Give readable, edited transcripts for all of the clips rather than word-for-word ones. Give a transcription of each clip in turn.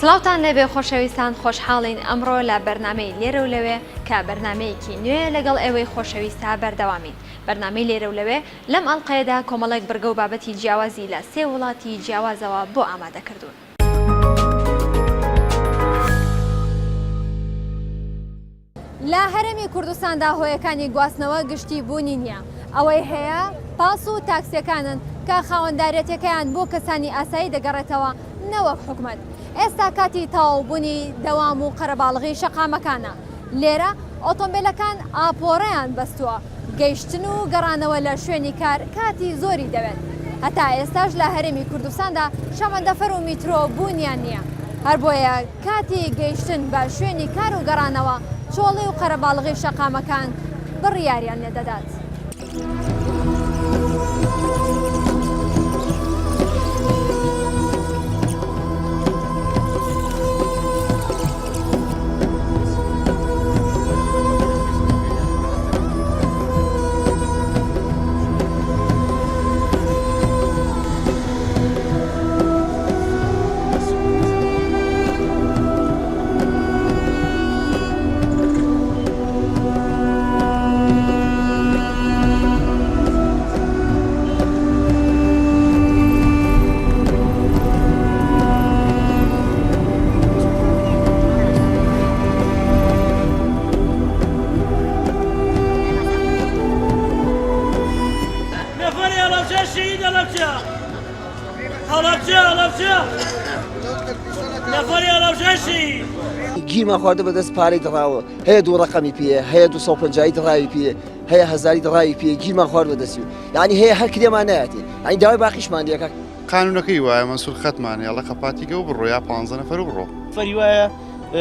سڵاوتان لێبێ خۆشەویستان خۆشحاڵین ئەمڕۆ لە بەرنامەی لێرە و لەوێ کە بەرنمەیەکی نوێ لەگەڵ ئێوەی خۆشەویستە بەردەوامین. بەرنامەی لێرە و لەوێ لەم ئەڵقەیەدا کۆمەڵێک بڕگە و بابەتی جیاوازی لە 3 وڵاتی جیاوازەوە بۆ ئامادە کردوون. لە هەرێمی کوردستاندا هۆیەکانی گواستنەوە گشتی بوونی نییە. ئەوەی هەیە پاس و تاکسیەکانن کە خاوەندارێتەکەیان بۆ کەسانی ئاسایی دەگەڕێتەوە نەوەک حکومەت. ئێستا کاتی تەواوبوونی دەوام و قەرەباڵغی شەقامەکانە. لێرە ئۆتۆمبیلەکان ئاپۆڕەیان بەستووە. گەیشتن و گەڕانەوە لە شوێنی کار کاتی زۆری دەوێت. هەتا ئێستاش لە هەرێمی کوردستاندا شەمەندەفەر و میترۆ بوونیان نییە. هەر بۆیە کاتی گەیشتن بە شوێنی کار و گەڕانەوە چۆڵی و قەرەباڵغی شەقامەکان بڕیاریان لێدەدات. گیرمان خواردە بەدەست پارەی دڕاوە، هەیە 2 ڕقەمی پێ، هەیە 250 دڕاوی پێ، هەیە 1000 دڕاوی پێ، گیرمان خوارد بەدەستی و یعنی هەیە هەر کرێمان نایەتی، یعنی داوای باقیشمان دیەکە. قانونەکەی وایە مەسوول خەتمانێ ئەڵە قەپاتیگە و بڕۆ یا 15 نەفەر و بڕۆ. فەری وایە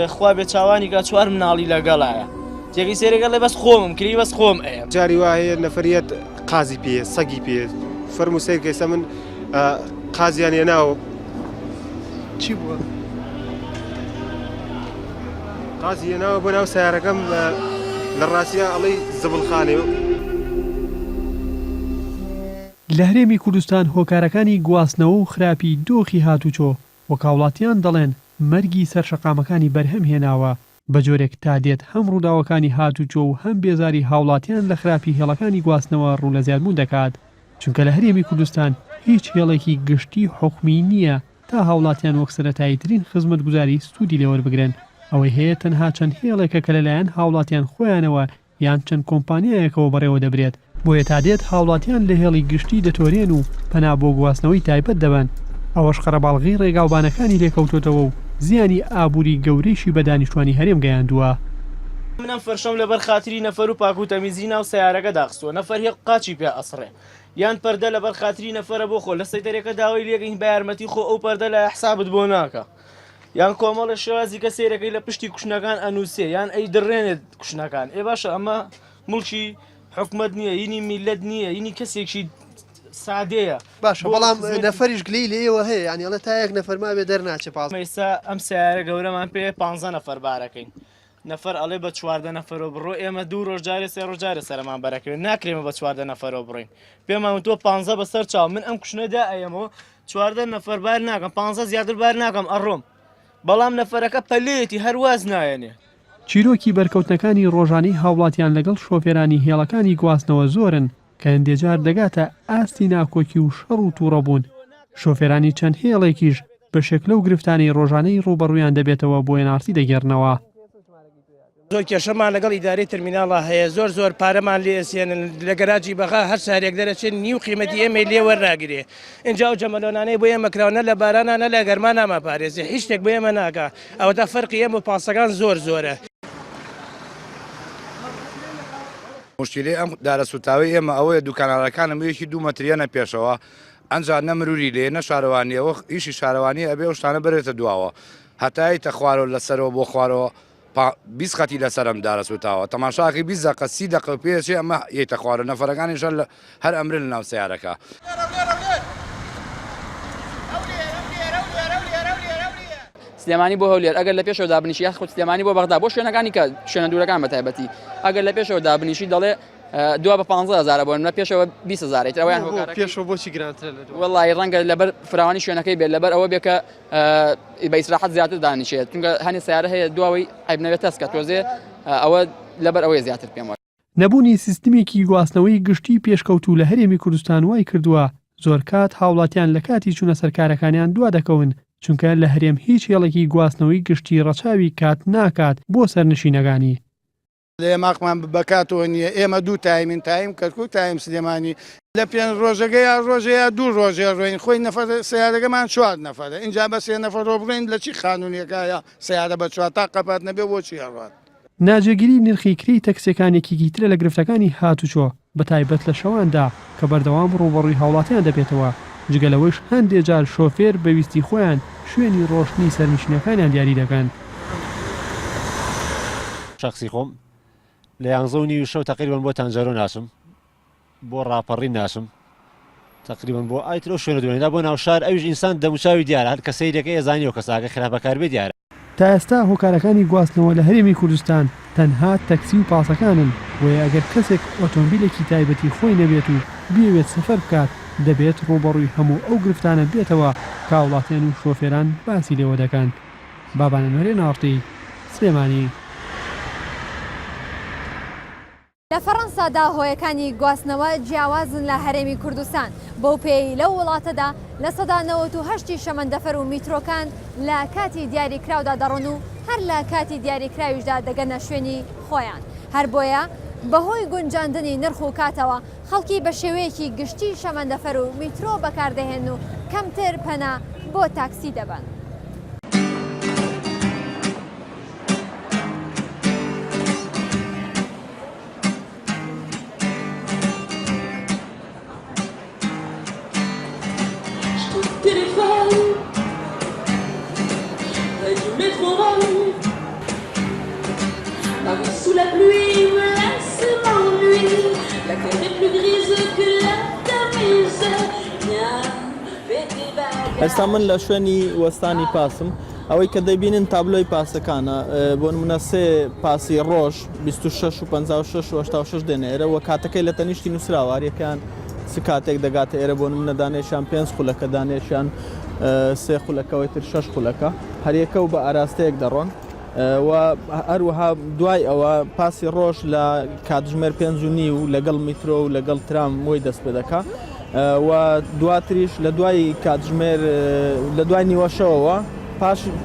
خوا بێ چاوانی کە 4 مناڵی لەگەڵایە. تێگەی سێرەگەڵ لێ بەس خۆمم کری بەس خۆم ئەیە. جاری وایە نەفەریەت قازی پێ، سەگی پێ، فەرمو سیر کەسە من قازیان هێناوە. چی بووە؟ قازی هێناوە بۆ ناو سیارەکەم لە ڕاستیە ئەڵەی زبڵخانێ. لە هەرێمی کوردستان هۆکارەکانی گواستنەوە و خراپی دۆخی هاتوچۆ وەکاوڵاتیان دەڵێن مەرگی سەرشەقامەکانی بەرهەم هێناوە بە جۆرێک تا دێت هەم ڕووداوەکانی هاتوچۆ و هەم بێزاری هاوڵاتیان لە خراپی هێڵەکانی گواستنەوە ڕوو لە زیادبوون دەکات، چونکە لە هەرێمی کوردستان هیچ هێڵێکی گشتی حکومی نییە تا هاوڵاتیان وەک سەرەتاییترین خزمەتگوزاری سوودی لێوەربگرن. ئەوەی هەیە تەنها چەند هێڵێکە کە لەلایەن هاوڵاتیان خۆیانەوە یان چەند کۆمپانیایەکەوە بەڕێوە دەبرێت، بۆیە تا دێت هاوڵاتیان لە هێڵی گشتی دەتۆرێن و پەنا بۆ گواستنەوەی تایبەت دەبن. ئەوەش قەرەباڵغی ڕێگاوبانەکانی لێکەوتوتەوە و زیانی ئابووری گەورەیشی بە دانیشتوانی هەرێم گەیاندووە. منم فەرشەم لەبەر خاتری نەفەر و پاک و تەمیزی ناو سیارەکە داخستووە. نەفەر هێڵ قاچی پێ ئەسڕێ یان پەردە لەبەر خاتری نەفەرە بۆ خۆ لە سەیتەرێکە داوای لێگەین بە یارمەتی خۆ ئەو پەردە لە حسابت بۆ ناکە. یان کۆمەڵە شێوازی کە سێرەکەی لە پشتی کوشنەکان ئەنووسێ یان ئەی دڕێنێت کوشنەکان. ئێ باشە ئەمە مڵکی حکومەت نییە، یینی میلەت نییە، یینی کەسێکی سادەیە. باشە بەڵام نەفەریش گلەی لێەوە هەیە، یعنی ئەڵە تا یەک نەفەرما بێ دەرناچێ پاس. ئێستا ئەم سیارە گەورەمان پێ 15 نەفەر بارەکەین. نەفەر ئەڵێ بە 14 نەفەرەوە بڕۆ، ئێمە 2 ڕۆژ جارێ 3 ڕۆژ جارێ سەرمان بەرەکەوێت، ناکرێمە بە 14 نەفەرەوە بڕۆین. پێمان تۆ 15 بەسەر چاو من ئەم کوشنەدا ئەیەمەوە 14 نەفەر بار ناکەم، 15 زیاتر بار ناکەم ئەڕۆم. بەڵام نەفەرەکە پەلەیەتی هەرواز نایەنێ. چیرۆکی بەرکەوتنەکانی ڕۆژانەی هاوڵاتیان لەگەڵ شۆفێرانی هێڵەکانی گواستنەوە زۆرن کە هەندێجار دەگاتە ئاستی ناکۆکی و شەڕ و تووڕەبوون. شۆفێرانی چەند هێڵێکیش بە شەکلە و گرفتانی ڕۆژانەی ڕوبەڕوویان دەبێتەوە بۆ NRC دەگەڕنەوە. زۆر کێشەمان لەگەڵ ئیدارەی تەرمیناڵە هەیە، زۆر پارەمان لێ ئەسێنن لە گەراجی بەغا هەر سارێک دەرەچێت نیو قیمەتی ئێمە لێ وەرناگرێ. اینجا و جەمەلۆنانەی بۆ ئێمە کراونە لە بارانانە لە گەرمان ناما پارێزی هیچ شتێک بۆ ئێمە ناکە. ئەوەدا فەرقی ئێمە و پاسەکان زۆرە. مشکلەی ئەم دارەسوتاوی ئێمە ئەوەیە دوکانارەکانم یەکی 2 مەتریانە پێشەوە ئەنجا نەمروری لێ نە شارەوانیەوە ئیشی شارەوانی ئەبێ و شتانە بێتە دواوە هەتایتە خوارەوە لەسەرەوە بۆ خوارەوە 20 خەتی لەسەرم دارەسوتاوە تەماشاقی 20 دقیقە 30 دقیقە پێچێ ئەمە یەتە خوارە نەفەرەکانیش هەر ئەمرن لە ناو سیارەکە. سلێمانی بۆ هەولێر ئەگەر لە پێشەوە دابنیشی یا خۆ سلێمانی بۆ بەغدا بۆ شوێنەکانی کە شوێنە دوورەکان بە تایبەتی ئەگەر لە پێشەوە دابنیشی دەڵێ دو بە 15,000 بۆن لە پێشەوە 20,000 ئەویان پێشەوە بۆچی گرانترە لە دوای وڵی ڕەنگە لەبەر فراوانی شوێنەکەی بێت لەبەر ئەوە بێکە بە ئیسراحەت زیاتر دانیشێت چونکە هەنی سیارە هەیە دواوەی عیبنەوێت تەسکە تۆزێ ئەوە لەبەر ئەوەی زیاتر پێم وایە. نەبوونی سیستمێکی گواستنەوەی گشتی پێشکەوتوو لە هەرێمی کوردستان وای کردووە زۆر کات هاوڵاتیان لە کاتی چوونە سەرکارەکانیان دوا دەکەون چونکە لە هەرێم هیچ هێڵێکی گواستنەوەی گشتی ڕەچاوی کات ناکات بۆ سەرنشینەکانی. لێ ماقمان بکاتەوە نییە ئێمە دوو تایمین تایم کەرکک تایم سلێمانی لە پێنج ڕۆژەکە یا ڕۆژەیە دوو ڕۆژێ ڕۆین خۆی نەفەر سیارەکەمان 4 نەفەرە اینجا بە 3 نەفەرۆ بڕین لە چی خانونیەکایە سیارە بە 4 تا قەپات نەبێ بۆچی هەڕات. ناجێگیری نرخی کری تەکسیەکانێکی ترە لە گرفتەکانی هاتوچۆ بە تایبەت لە شەواندا کە بەردەوام ڕوبەڕووی هاوڵاتیان دەبێتەوە جگەلەوەش هەندێک جار شۆفێر بەویستی خۆیان شوێنی ڕۆشنی سەرنشینەکانیان دیاری دەکەن. شخصی خۆم لە 11 شەو تقریبان بۆ تەنجەرۆ ناچم بۆ ڕاپەڕی ناچم تقریبان بۆ ئایترۆ شوێنە دوێنێدا بۆ ناو شار ئەویش ئینسان دەموچاوی دیارە هەر کەسەی دەکەی ئەزانیەوە کەساکە خراپەکار بێ دیارە. تا ئێستا هۆکارەکانی گواستنەوە لە هەرێمی کوردستان تەنها تەکسی و پاسەکانن وەیە ئەگەر کەسێک ئۆتۆمبیلێکی تایبەتی خۆی نەبێت و بێوێت سەفەر بکات دەبێت ڕوبەڕووی هەموو ئەو گرفتانە بێتەوە کاوڵاتیان و شۆفێران باسی لێوە دەکەن. بابانەنوەرێ ناڕتی سلێمانی. لە فەڕەنسادا هۆیەکانی گواستنەوە جیاوازن لە هەرێمی کوردستان بەو پێی لەو وڵاتەدا لە سەدا 98 شەمەندەفەر و میترۆکان لە کاتی دیاریکراودا دەڕۆن و هەر لە کاتی دیاریکراویشدا دەگەنە شوێنی خۆیان هەر بۆیە بەهۆی گونجاندنی نرخ و کاتەوە خەڵکی بە شێوەیەکی گشتی شەمەندەفەر و میترۆ بەکاردەهێن و کەمتر پەنا بۆ تاکسی دەبن. Sous la pluie me laisse m'ennuie, la terre est plus grise que la tamise. ئێستا من لە شوێنی وەستانی پاسم ئەوەی کە دەبینن تابلۆی پاسەکانە بۆ نمونە 3 پاسی ڕۆژ 26 و 56 و 86 دێنێرە و کاتەکەی لە تەنیشتی نووسراوارەکان چ کاتێک دەگاتە ئێرە بۆ نمونە دانێشان 5 خولەکە دانێشان 3 خولەکەەوەی تر 6 خولەکە هەریەکە و بە ئاراستەیەک دەڕۆن و هەروەها دوای ئەوە پاسی ڕۆژ لە کاتژمێر 5.5 و لەگەڵ میترۆ و لەگەڵ ترام وی دەست پێ دەکا و دواتریش لە دوای کاتژمێر لە دوای نیوەشەوەوە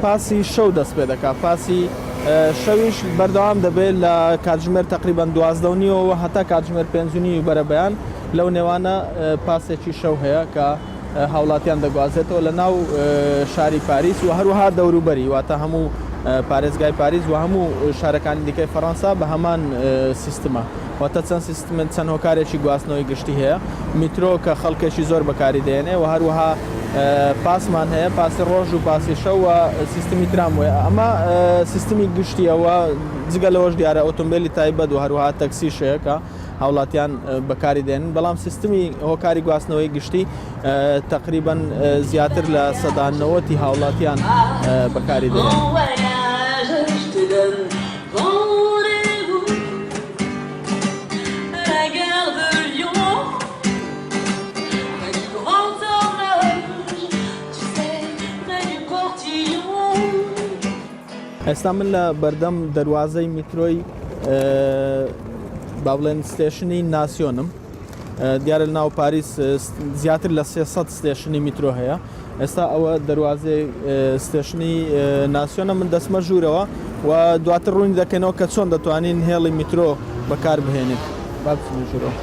پاسی شەو دەست پێ دەکا پاسی شەویش بەردەوام دەبێت لە کاتژمێر تقریبان 12:30 هەتا کاتژمێر 5.5 بەرەبەیان لەو نێوانە پاسێکی شەو هەیە کە هاوڵاتیان دەگوازێتەوە لە ناو شاری پاریس و هەروەها دەوروبەری واتە هەموو پارێزگای پاریس و هەموو شارەکانی دیکەی فەڕەنسا بە هەمان سیستمە واتە چەند سیستمن چەند هۆکارێکی گواستنەوەی گشتی هەیە میترۆ کە خەڵکێکی زۆر بەکاری دێنێ و هەروەها پاسمان هەیە پاسی ڕۆژ و پاسی شەو و سیستمی تراموەیە ئەمە سیستمی گشتیەوە جگە لەوەش دیارە ئۆتۆمبیلی تایبەت و هەروەها تەکسیشەیە کە هاوڵاتیان بەکاری دێنن بەڵام سیستمی هۆکاری گواستنەوەی گشتی تقریبا زیاتر لە سەدا 90 هاوڵاتیان بەکاری دێنن. ئێستا من لە بەردەم دەواازەی میترۆی باڵێن ستێشنی ناسیۆنم دیارە ناو پاریس زیاتر لە 300 ستێشنی میترۆ هەیە ئێستا ئەوە دەواازەی ستێشنی ناسیۆنە من دەسمە ژوورەوە و دواتر ڕوونی دەکەنەوە کە چۆن دەتوانین هێڵی میترۆ بەکار بهێنێت ژوورەوە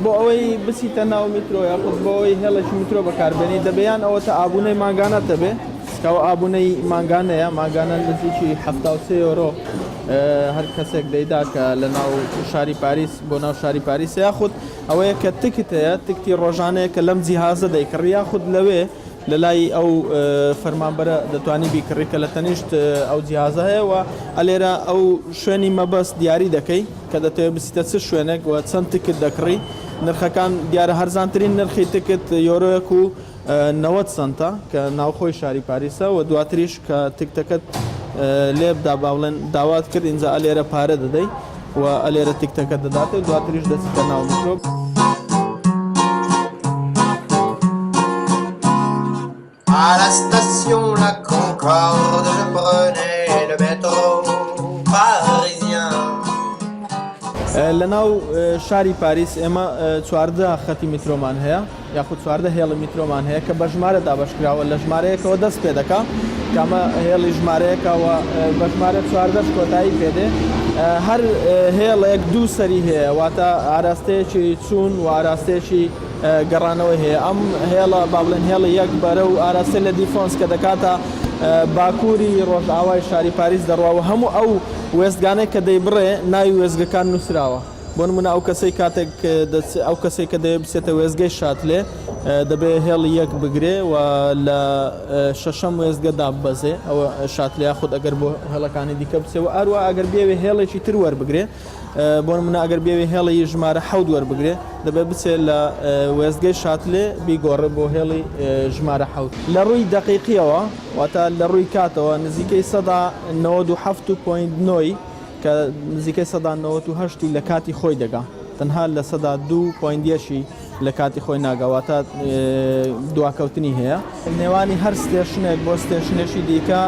بۆ ئەوەی بچیتە ناو میترۆ یاخود بۆ ئەوەی هێڵێکی میترۆ بەکاربێنی دەبیان ئەوە تا ئابوونەی ماگانە دەبێت کەەوە ئابوونەی ماگانەیە ماگانە نزیکی 73 یۆرۆ هەر کەسێک دەیدا کە لە ناو شاری پاریس بۆ ناو شاری پاریس یاخود ئەوەیە کە تکت هەیە تکتی ڕۆژانەیە کە لەم جیهازە دەیکڕی یاخود لەوێ لە لای ئەو فەرمانبەرە دەتوانی بیکڕی کە لە تەنیشت ئەو جیهازە هەیە و ئەلێرە ئەو شوێنی مەبەست دیاری دەکەی کە دەتەوێت بسیتە چ شوێنێک و چەند تکت دەکڕی نرخەکان دیارە هەرزانترین نرخی تکت یۆرۆیەک و 90 سنتە کە ناوخۆی شاری پاریسە و دواتریش کە تکتەکەت لێبدا باڵێن داوات کرد اینجا ئەلێرە پارە دەدەی و ئەلێرە تیکتەکە دەداتێت دواتریش دەچیتە ناو میترۆ. À la station La Concorde, je prenais le métro parisien. لە ناو شاری پاریس ئێمە 14 خەتی میترۆمان هەیە یاخود 14 هێڵی میترۆمان هەیە کە بە ژمارە دابەشکراوە لە ژمارەیەکەوە دەست پێ دەکا کامە هێڵی ژمارەیەکەوە بە ژمارە 14 کۆتایی پێدێ هەر هێڵێک دوو سەری هەیە واتە ئاراستەیەکی چوون و ئاراستەیەکی گەڕانەوەی هەیە ئەم هێڵە با بڵێن هێڵی یەک بەرە و ئاراستە لە دیفۆنس کە دەکاتە باکووری ڕۆژئاوای شاری پاریس دەڕواوە هەموو ئەو وێستگانەی کە دەیبڕێ ناوی وێزگەکان نووسراوە بۆ نمونە ئەو کەسەی کاتێک ئەو کەسێک کە دەوێت بچێتە وێزگەی شاتلێ دەبێت هێڵی یەک بگرێ و لە شەشەم وێزگەدا ببەزێ ئەوە شاتلێ خودت ئەگەر بۆ هێڵەکانی دیکە بچێەوە ئاروە ئەگەر بێوێ هێڵێکی تر وەربگرێ بۆ نمونە ئەگەر بێوێ هێڵی ژمارە حەوت وەربگرێ دەبێت بچێت لە وێزگەی شاتلێ بیگۆڕێ بۆ هێڵی ژمارە حەوت لە ڕووی دەقیقیەوە واتە لە ڕووی کاتەوە نزیکەی 97.9 کە نزیکەی 98 لە کاتی خۆی دەگا تەنها لە 2.10 لە کاتی خۆی ناگەواتە دواکەوتنی هەیە نێوانی هەر ستێشنێک بۆ ستێشنێکی دیکە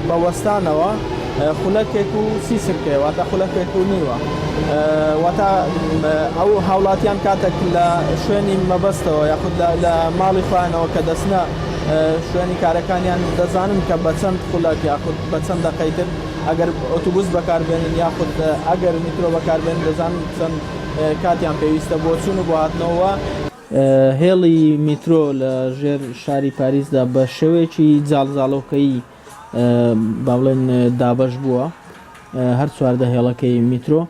بەوەستانەوە خولەکێک و سی سرکێ واتە خولەکێک و نیوە واتە ئەو هاوڵاتیان کاتێک لە شوێنی مەبەستەوە یاخود لە ماڵی خۆیانەوە کە دەستنە شوێنی کارەکانیان دەزانن کە بە چەند خولەک یاخود بە چەند دەقەیتر ئەگەر ئۆتوبوس بەکاربێنن یاخود ئەگەر میترۆ بەکاربێن دەزانن چەند کاتیان پێویستە بۆ چوون و بۆ هاتنەوە هێڵی میترۆ لە ژێر شاری پاریسدا بە شێوەیەکی جاڵزاڵۆکەیی با بڵێن دابەش بووە هەر 14 هێڵەکەی میترۆ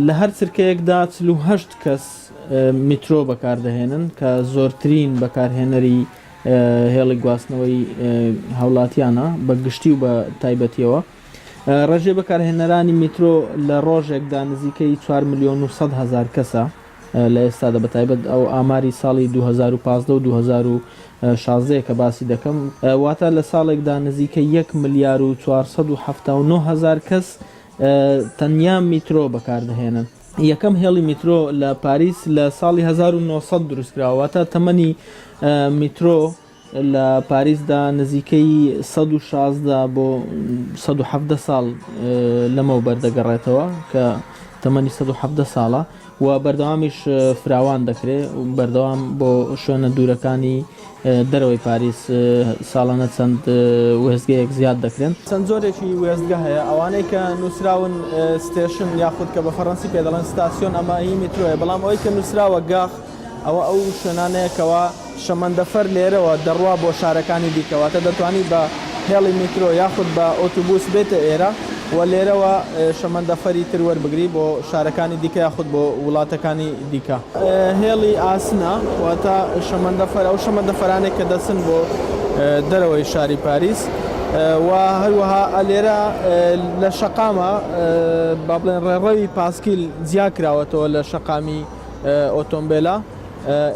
لە هەر چرکەیەکدا 48 کەس میترۆ بەکاردەهێنن کە زۆرترین بەکارهێنەری هێڵی گواستنەوەی هاوڵاتیانە بە گشتی و بە تایبەتیەوە ڕێژێ بەکارهێنەرانی میترۆ لە ڕۆژێکدا نزیکەی 4,100,000 کەسە لە ئێستادا بە تایبەت ئەو ئاماری ساڵی 2015 و 2016 کە باسی دەکەم واتە لە ساڵێکدا نزیکە 1,479,000 کەس تەنیا میترۆ بەکاردەهێنن یەکەم هێڵی میترۆ لە پاریس لە ساڵی 1900 دروستکراوەتە تەمەنی میترۆ لە پاریسدا نزیکەی 116 بۆ 170 ساڵ لەمەوە بەردەگەڕێتەوە کە تەمەنی 170 ساڵە و بەردەوامیش فراوان دەکرێت و بەردەوام بۆ شوێنە دوورەکانی دەرەوەی پاریس ساڵانە چەند وێزگەیەک زیاد دەکرێن چەند زۆرێکی وێزگە هەیە ئەوانەی کە نووسراون ستێشن یاخود کە بە فەڕەنسی پێ دەڵێن ستاسیۆن ئەمە هی میترۆیە بەڵام ئەوەی کە نووسراوە گاخ ئەو شوێنانەیەکەوە شەمەندەفەر لێرەوە دەڕوا بۆ شارەکانی دیکەواتە دەتوانیت بە هێڵی میترۆ یاخود بە ئۆتوبوس بێتە ئێرە و لێرەوە شەمەندەفەری تر وەربگری بۆ شارەکانی دیکە یاخود بۆ وڵاتەکانی دیکە هێڵی ئاسنە واتە شەمەندەفەر ئەو شەمەندەفەرانێک کە دەچن بۆ دەرەوەی شاری پاریس و هەروەها لێرە لە شەقامە با بڵێن ڕێڕەوی پاسکیل جیاکراوەتەوە لە شەقامی ئۆتۆمبیلە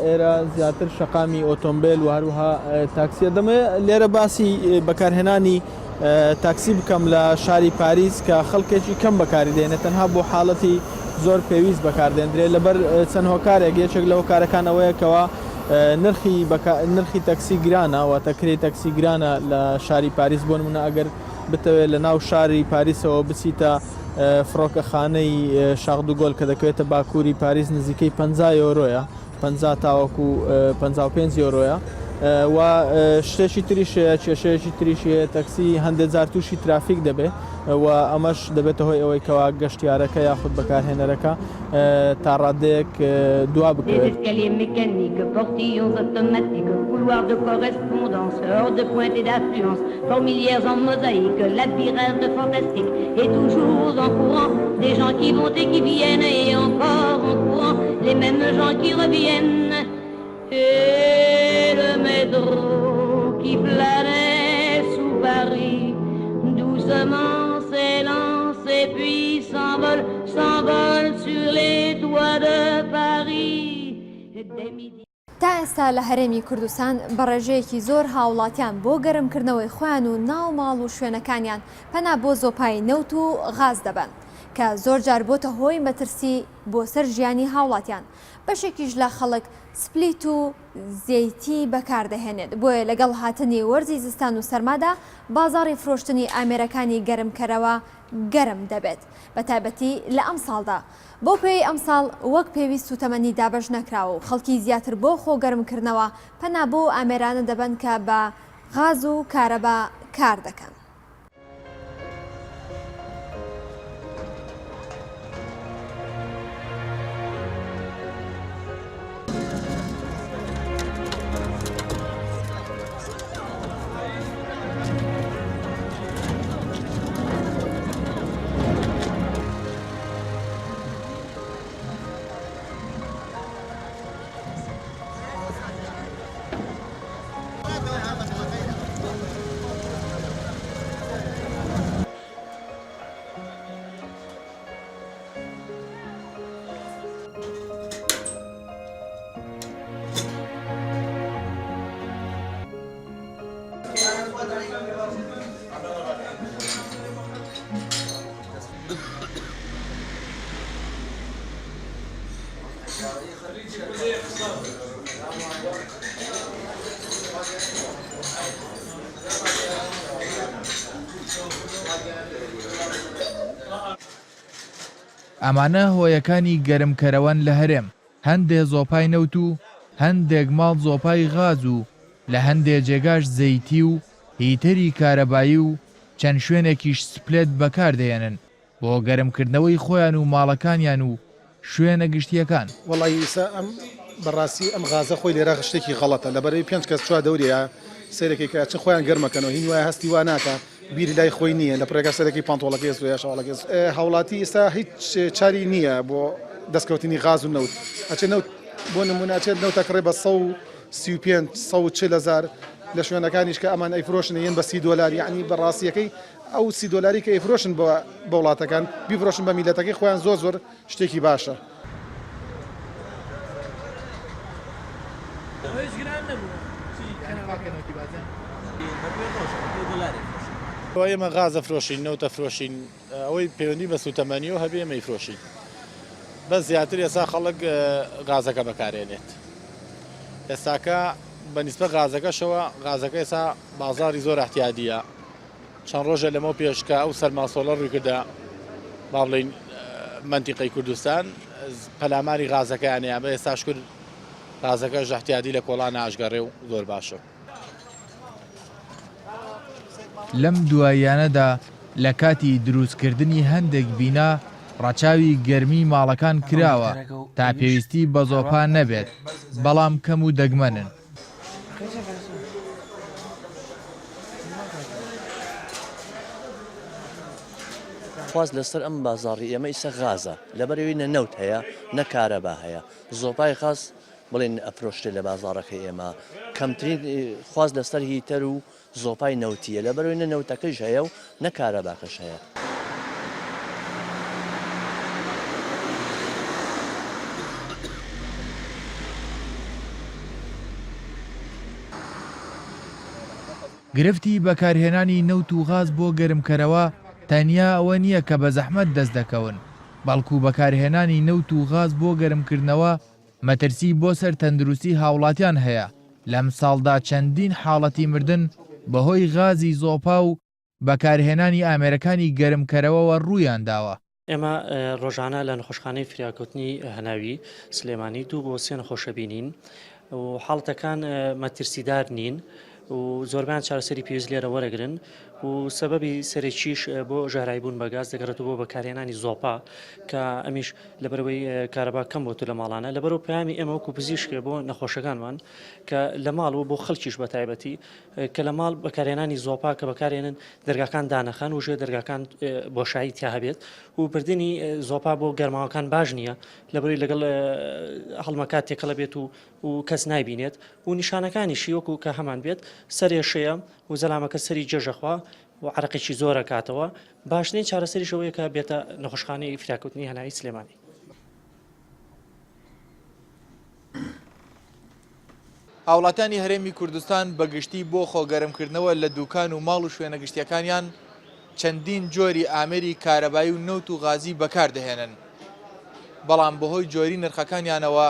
ئێرە زیاتر شەقامی ئۆتۆمبیل و هەروەها تاکسیە دەمێ لێرە باسی بەکارهێنانی تاکسی بکەم لە شاری پاریس کە خەڵکێکی کەم بەکاری دێنێت تەنها بۆ حاڵەتی زۆر پێویست بەکاردێنرێت لەبەر چەند هۆکارێک یەکێک لە هۆکارەکانەوەیەکەوە نرخی تەکسی گرانە و تەکرێت تەکسی گرانە لە شاری پاریس بۆ نمونە ئەگەر بتەوێت لە ناو شاری پاریسەوە بچیتە فڕۆکەخانەی شاخدوگۆل کە دەکەوێتە باکووری پاریس نزیکەی 50 یۆرۆیە 50 تاوەکو 55 یۆرۆیە و شتێکی تریشەیە کێشەیەکی تریشەیە تەکسی هەندێک جار تووشی ترافیک دەبێت و ئەمەش دەبێتە هۆی ئەوەی کەوا گەشتیارەکە یاخود بەکارهێنەرەکە تا ڕادەیەک دوا بکرێت. Et le métro qui planait sous Paris doucement s'élance et puis s'envole sur les toits de Paris. تا ئێستا لە هەرێمی کوردستان بە ڕێژەیەکی زۆر هاوڵاتیان بۆ گەرمکردنەوەی خۆیان و ناو ماڵ و شوێنەکانیان پەنا بۆ زۆپای نەوت و غاز دەبن کە زۆر جار بۆتە هۆی مەترسی بۆ سەر ژیانی هاوڵاتیان. بەشێکیش لە خەڵک سپلیت و زەیتی بەکاردەهێنێت، بۆیە لەگەڵ هاتنی وەرزی زستان و سەرمادا بازاڕی فرۆشتنی ئامێرەکانی گەرمکەرەوە گەرم دەبێت، بە تایبەتی لە ئەم ساڵدا. بۆ پێی ئەم ساڵ وەک پێویست و تەمەنی دابەش نەکراوە و خەڵکی زیاتر بۆ خۆ گەرمکردنەوە پەنا بۆ ئامێرانە دەبن کە بە غاز و کارەبا کار دەکەن. ئەمانە هۆیەکانی گەرمکەرەوەن لە هەرێم، هەندێک زۆپای نەوت و هەندێک ماڵ زۆپای غاز و لە هەندێک جێگاش زەیتی و هیتەری کارەبایی و چەند شوێنێکیش سپلێت بەکاردێنن بۆ گەرمکردنەوەی خۆیان و ماڵەکانیان و شوێنە گشتیەکان. وەڵی ئێستا ئەم بەڕاستی ئەم غازە خۆی لێرە شتێکی غەڵەتە، لەبەرەوەی 5 کەس چوا دەورەیە سەرێکی کە چ خۆیان گەرمەکەنەوە هین وایە هەستی وا ناکە بیری لای خۆی نییە لە پرێگا سەرەکی پانتۆڵەکەی سویا شاڵەکەس هەوڵاتی ئێستا هیچ چاری نییە بۆ دەستکەوتنی غاز و نەوت ئەچێ نەوت بۆ نموناچێت نەوتەکڕێ بە 135,000 لە شوێنەکانیش کە ئەمان ئەیفرۆشن یەن بە $30 یعنی بەڕاستیەکەی ئەو $30 کە ئەیفرۆشن بە وڵاتەکان بیفرۆشن بە میلەتەکەی خۆیان زۆر شتێکی باشە. ئێمە غازە فرۆشین نەوتە فرۆشین ئەوەی پەیوەندی بە سوتەمەنی و هەبێ ئێمەی فرۆشین بەس زیاتر ئێستا خەڵک غازەکە بەکارێنێت. ئێستاکە بەنسبە غازەکەشەوە غازەکە ئێستا بازاری زۆر احتیادیە. چەند ڕۆژە لەمە پێشکە ئەو سەرماسۆڵە ڕوویکردا با بڵین منتیقەی کوردستان پەلاماری غازەکەیانەیە بە ئێستاش کرد غازەکەش احتیادی لە کۆڵانە ئاشگەڕێ و زۆر باشە. لەم دواییانەدا لە کاتی دروستکردنی هەندێک بینا ڕەچاوی گەرمی ماڵەکان کراوە تا پێویستی بە زۆپان نەبێت، بەڵام کەم و دەگمەنن. خواست لەسەر ئەم بازاڕی ئێمە ئیسە غازە لەبەرەوەی نە نەوت هەیە نە کارەبا هەیە زۆپای خاص بڵێن ئەفرۆشتێ لە بازاڕەکەی ئێمە کەمترین خواست لەسەر هیتەر و زۆپای نەوتیە لەبەرەوەی نە نەوتەکەش هەیە و نە کارەباکەش هەیە. گرفتی بەکارهێنانی نەوت و غاز بۆ گەرمکەرەوە تەنیا ئەوە نییە کە بە زەحمەت دەست دەکەون، بەڵکو بەکارهێنانی نەوت و غاز بۆ گەرمکردنەوە مەترسی بۆ سەر تەندروستی هاوڵاتیان هەیە. لەم ساڵدا چەندین حاڵەتی مردن بەهۆی غازی زۆپا و بەکارهێنانی ئامێرەکانی گەرمکەرەوەوە ڕوویان داوە. ئێمە ڕۆژانە لە نەخۆشخانەی فریاکەوتنی هەناوی سلێمانی 2 بۆ 3 نەخۆشە بینین و حاڵەتەکان مەترسیدار نین و زۆربیان چارەسەری پێویست لێرە وەرەگرن و سەبەبی سەرێکیش بۆ ژەهرایی بوون بە گاز دەگەڕێتەوە بۆ بەکارهێنانی زۆپا کە ئەمیش لەبەرەوەی کارەبا کەم بۆتە لە ماڵانە لەبەرەوە پەیامی ئێمە وەکو پزیشکێ بۆ نەخۆشەکانمان کە لە ماڵ و بۆ خەڵکیش بە تایبەتی کە لە ماڵ بەکارهێنانی زۆپا کە بەکارهێنن دەرگاکان دانەخەن و ژێر دەرگاکان بۆشایی تیا هەبێت و بردننی زۆپا بۆ گەرماوەکان باش نییە لەبەرەوەی لەگەڵ هەڵمەکات تێکەڵە بێت و کەس نایبینێت و نیشانەکانیشی وەکو کە هەمان بێت سەرێشەیە و زەلامەکە سەری جێژەخوا و عرەقێکی زۆرە کاتەوە باشترین چارەسەریشەوەیە کە بێتە نەخۆشخانەی فریاکەوتنی هەناوی سلێمانی. هاوڵاتیانی هەرێمی کوردستان بەگشتی بۆ خۆگەرمکردنەوە لە دوکان و ماڵ و شوێنە گشتیەکانیان چەندین جۆری ئامێری کارەبایی و نەوت و غازی بەکاردەهێنن بەڵام بەهۆی جۆری نرخەکانیانەوە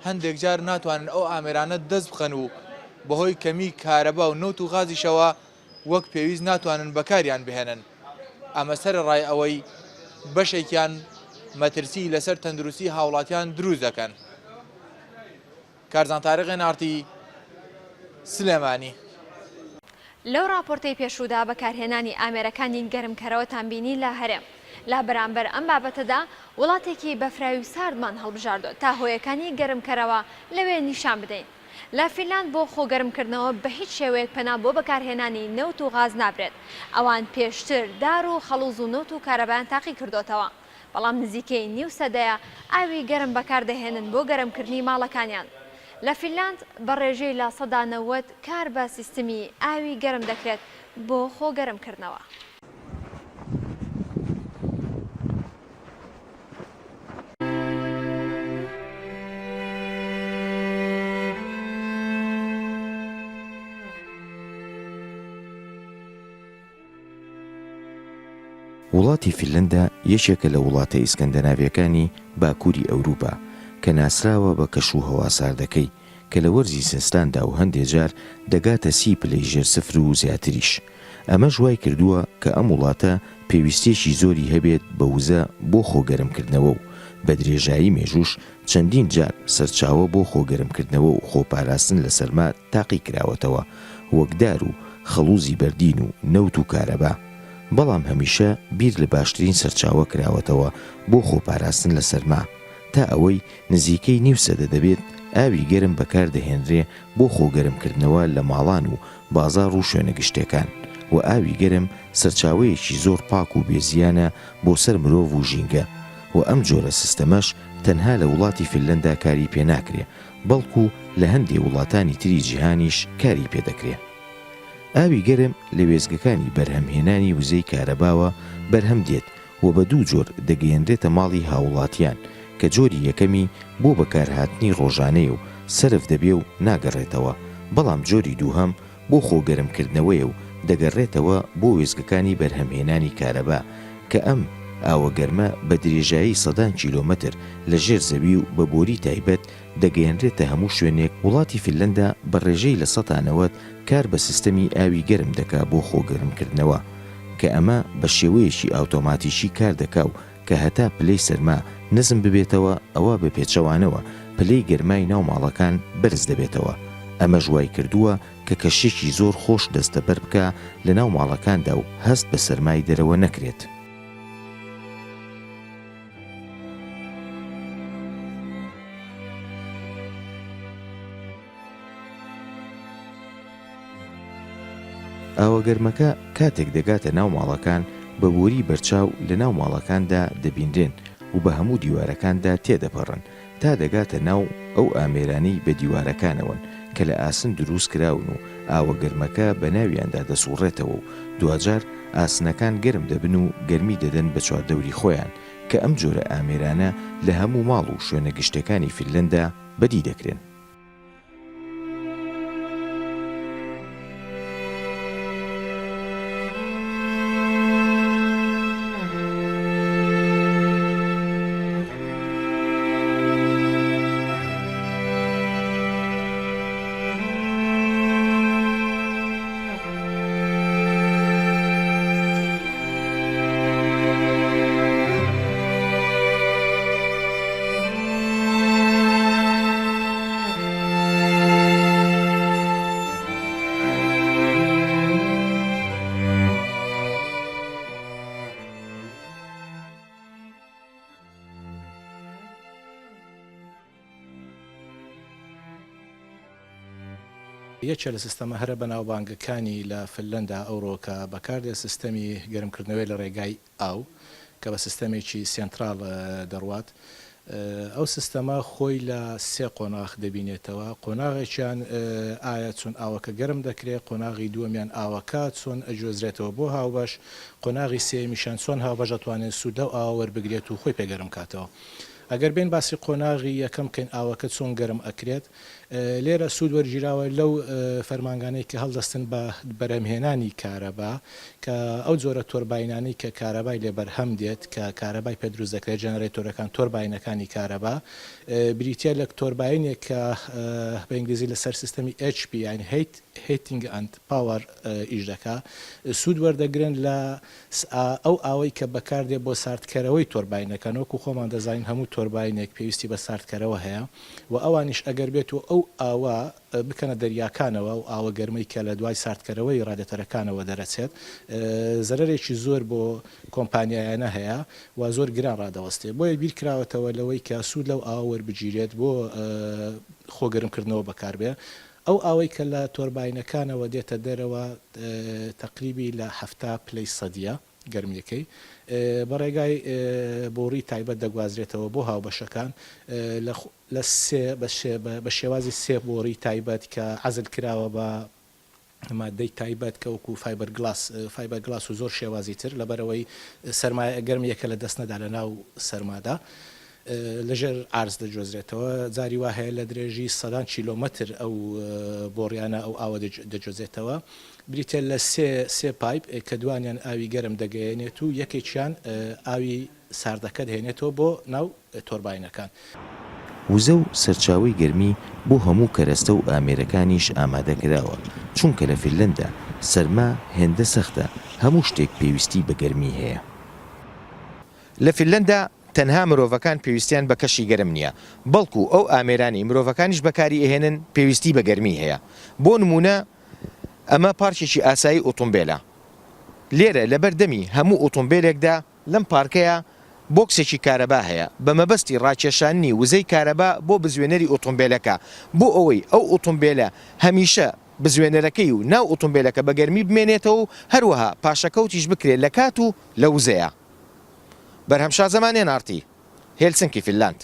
هەندێک جار ناتوانن ئەو ئامێرانە دەست بخەن و بەهۆی کەمی کارەبا و نەوت و غازیشەوە وەک پێویست ناتوانن بەکاریان بهێنن ئەمە سەرڕای ئەوەی بەشێکیان مەترسی لەسەر تەندروستی هاوڵاتیان دروست دەکەن. کارزان تاریخی نارتی سلێمانی. لەو راپۆرتەی پێشودا بەکارهێنانی ئامێرەکانی گەرمکەرەوەتان بینی لە هەرێم لا بەرامبەر ئەم بابەتەدا وڵاتێکی بەفراوی و ساردمان هەڵبژاردۆ تا هۆیەکانی گەرمکەرەوە لەوێ نیشان بدەین. لە فینلاند بۆ خۆگەرمکردنەوە بە هیچ شێوەیەک پەنا بۆ بەکارهێنانی نەوت و غاز نابرێت. ئەوان پێشتر دار و خەڵوز و نەوت و کارەبایان تاقی کردوتەوە. بەڵام نزیکەی نیو سەدەیە ئاوی گەرم بەکاردەهێنن بۆ گەرمکردنی ماڵەکانیان. لە فینلاند بە ڕێژەی لە 90 کار بە سیستمی ئاوی گەرم دەکرێت بۆ خۆگەرمکردنەوە. وڵاتی فینلەندا یەکێکە لە وڵاتە ئیسکەندەناڤیەکانی باکووری ئەوروپا کە ناسراوە بە کەش و هەوا ساردەکەی کە لە وەرزی سستاندا و هەندێک جار دەگاتە 30 پلەی ژێر سفر و زیاتریش. ئەمە ژوای کردووە کە ئەم وڵاتە پێویستێکی زۆری هەبێت بە وزە بۆ خۆگەرمکردنەوە و بە درێژایی مێژوش چەندین جار سەرچاوە بۆ خۆگەرمکردنەوە و خۆپاراستن لە سەرما تاقی کراوەتەوە وەکدار و خەڵوزی بەردین و نەوت و کارەبا. بەڵام هەمیشە بیر لە باشترین سەرچاوە کراوەتەوە بۆ خۆپاراستن لە سەرما تا ئەوەی نزیکەی نیو سەدە دەبێت ئاوی گەرم بەکاردەهێنرێ بۆ خۆگەرمکردنەوە لە ماڵان و بازار و شوێنە گشتەکان و ئاوی گەرم سەرچاوەیەکی زۆر پاک و بێزیانە بۆ سەر مرۆڤ و ژینگە و ئەم جۆرە سیستەمەش تەنها لە وڵاتی فینلەندا کاری پێ ناکرێ بەڵکو لە هەندێک وڵاتانی تری جیهانیش کاری پێدەکرێ. ئاوی گەرم لە وێزگەکانی بەرهەمهێنانی وزەی کارەباوە بەرهەم دێت و بە دوو جۆر دەگەیەندرێتە ماڵی هاوڵاتیان کە جۆری یەکەمی بۆ بەکارهاتنی ڕۆژانەیە و سەرف دەبێ و ناگەڕێتەوە بەڵام جۆری دووهەم بۆ خۆگەرمکردنەوەیە و دەگەڕێتەوە بۆ وێزگەکانی بەرهەمهێنانی کارەبا کە ئەم ئاوە گەرمە بە درێژایی 100 کیلۆمەتر لە ژێر زەوی و بە بۆری تایبەت دەگەیەنرێتە هەموو شوێنێک. وڵاتی فینلەندا بە ڕێژەی لە 190 کار بە سیستەمی ئاوی گەرم دەکا بۆ خۆگەرمکردنەوە کە ئەمە بە شێوەیەکی ئاوتۆماتیشی کار دەکا و کە هەتا پلەی سەرما نزم ببێتەوە ئەوە بە پێچەوانەوە پلەی گەرمای ناو ماڵەکان بەرز دەبێتەوە. ئەمە ژوای کردووە کە کەشێکی زۆر خۆش دەستەبەر بکە لە ناو ماڵەکاندا و هەست بە سەرمای دەرەوە نەکرێت. ئاوەگەرمەکە کاتێک دەگاتە ناو ماڵەکان بە بۆری بەرچاو لە ناو ماڵەکاندا دەبیندرێن و بە هەموو دیوارەکاندا تێدەپەڕن تا دەگاتە ناو ئەو ئامێرانەی بە دیوارەکانەوەن کە لە ئاسن دروست کراون و ئاوەگەرمەکە بە ناویاندا دەسوڕێتەوە و دوجار ئاسنەکان گەرم دەبن و گەرمی دەدەن بە چواردەوری خۆیان کە ئەم جۆرە ئامێرانە لە هەموو ماڵ و شوێنە گشتەکانی فینلەندا بەدی دەکرێن. یەکێ لە سیستەمە هەرە بەناوبانگەکانی لە فینلەندا ئەوڕۆ کە بەکاردێت سیستەمی گەرمکردنەوەی لە ڕێگای ئاو کە بە سیستەمێکی سنترال دەڕوات. ئەو سیستەمە خۆی لە 3 قۆناغ دەبینێتەوە. قۆناغێکیان ئایا چۆن ئاوەکە گەرم دەکرێت، قۆناغی دووەمیان ئاوەکە چۆن ئەجۆزرێتەوە بۆ هاوبەش، قۆناغی سێمیشان چۆن هاوبەش دەتوانێت سوودە و ئاوە وەربگرێت و خۆی پێگەرم کاتەوە. ئەگەر بین باسی قۆناغی یەکەم کەین ئاوەکە چۆن گەرم ئەکرێت لێرە سوود وەرگیراوە لەو فەرمانگانەی کە هەڵدەستن بە بەرەمهێنانی کارەبا کە ئەو جۆرە تۆرباینانەی کە کارەبای لێبەرهەم دێت کە کارەبای پێ دروست دەکرێت جەنەرێتۆرەکان تۆرباینەکانی کارەبا بریتە لە تۆرباینێک کە بە ئینگلیزی لەسەر سیستەمی HP یعنی هیتینگ ئەند پاوەر ئیش دەکا سوود وەردەگرن لە ئەو ئاوەی کە بەکاردێ بۆ ساردکەرەوەی تۆرباینەکان وەکو خۆمان دەزانین هەموو تۆرباینێک پێویستی بە ساردکەرەوە هەیە و ئەوانیش ئەگەر بێت و ئەو ئاوە بکەنە دەریاکانەوە و ئاوە گەرمەی کە لە دوای ساردکەرەوەی ڕادەتەرەکانەوە دەرەچێت زەرێکی زۆر بۆ کۆمپانیایانە هەیە و زۆر گران ڕادەوەستێ بۆیە بیر کراوەتەوە لەوەی کە سوود لەو ئاوە وەربگیرێت بۆ خۆگەرمکردنەوە بەکاربێ ئەو ئاوەی کە لە تۆرباینەکانەوە دێتە دەرەوە تقریبی لە 7 پلەی سەدیە گەرمیەکەی بەڕێگای بۆڕی تایبەت دەگوازرێتەوە بۆ هاوبەشەکان بە شێوازی سێ بۆڕی تایبەت کە عەزل کراوە بە مادەی تایبەت کە وەکو فایبەر گلاس و زۆر شێوازی تر لەبەرەوەی سەرمایە گەرمیەکە لە دەست نەدا لە ناو سەرمادا لەژێر ئارز دەجۆزرێتەوە جاری وا هەیە لە درێژی 100 کیلۆمەتر ئەو بۆڕیانە ئەو ئاوە دەجۆزێتەوە بریتە لە سێ پایپ کە دوانیان ئاوی گەرم دەگەیەنێت و یەکێکیان ئاوی ساردەکە دەهێنێتەوە بۆ ناو تۆرباینەکان. وزە و سەرچاوی گەرمی بۆ هەموو کەرەستە و ئامێرەکانیش ئامادەکراوە چونکە لە فینلەندا سەرما هێندە سەختە هەموو شتێک پێویستی بە گەرمی هەیە. لە فینلەندا تەنها مرۆڤەکان پێویستیان بە کەشی گەرم نییە بەڵکو ئەو ئامێرانی مرۆڤەکانیش بەکاری ئەهێنن پێویستی بە گەرمی هەیە بۆ نمونە ئەمە پارچێکی ئاسایی ئۆتۆمبیلە لێرە لە بەردەمی هەموو ئۆتۆمبیلێکدا لەم پارکەیە بۆکسێکی کارەبا هەیە بە مەبەستی ڕاکێشانی وزەی کارەبا بۆ بزوێنەری ئۆتۆمبیلەکە بۆ ئەوەی ئەو ئۆتۆمبیلە هەمیشە بزوێنەرەکەی و ناو ئۆتۆمبیلەکە بە گەرمی بمێنێتەوە و هەروەها پاشەکەوتیش بکرێت لە کات و لە وزەیە. بەرهەم شازەمانێ نارتی هێلسنکی فینلاند.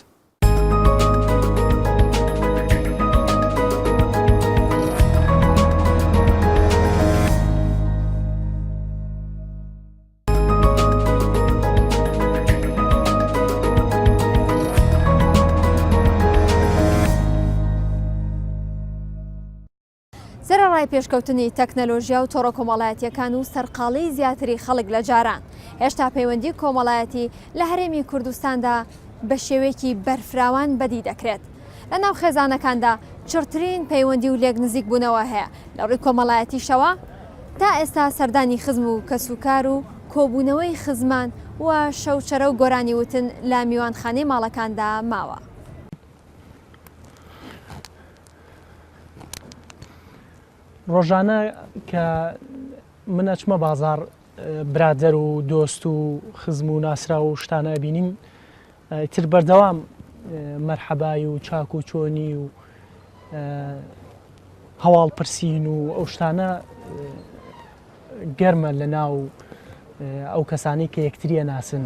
سەرەڕای پێشکەوتنی تەکنەلۆژیا و تۆڕە کۆمەڵایەتیەکان و سەرقاڵەی زیاتری خەڵک لە جاران هێشتا پەیوەندی کۆمەڵایەتی لە هەرێمی کوردستاندا بە شێوەیەکی بەرفراوان بەدی دەکرێت. لە ناو خێزانەکاندا چرترین پەیوەندی و لێک نزیک بوونەوە هەیە لە ڕووی کۆمەڵایەتیشەوە تا ئێستا سەردانی خزم و کەسوکار و کۆبوونەوەی خزمان و شەوچەرە و گۆرانی وتن لە میوانخانەی ماڵەکاندا ماوە. ڕۆژانە کە منە چمە بازار برادەر و دۆست و خزم و ناسرا و شتانە بینین تر بەردەوام مەرحەبای و چاک و چۆنی و هەواڵ پرسین و ئەو شتانە گەرمە لە ناو ئەو کەسانی کە یەکتریە ناسن.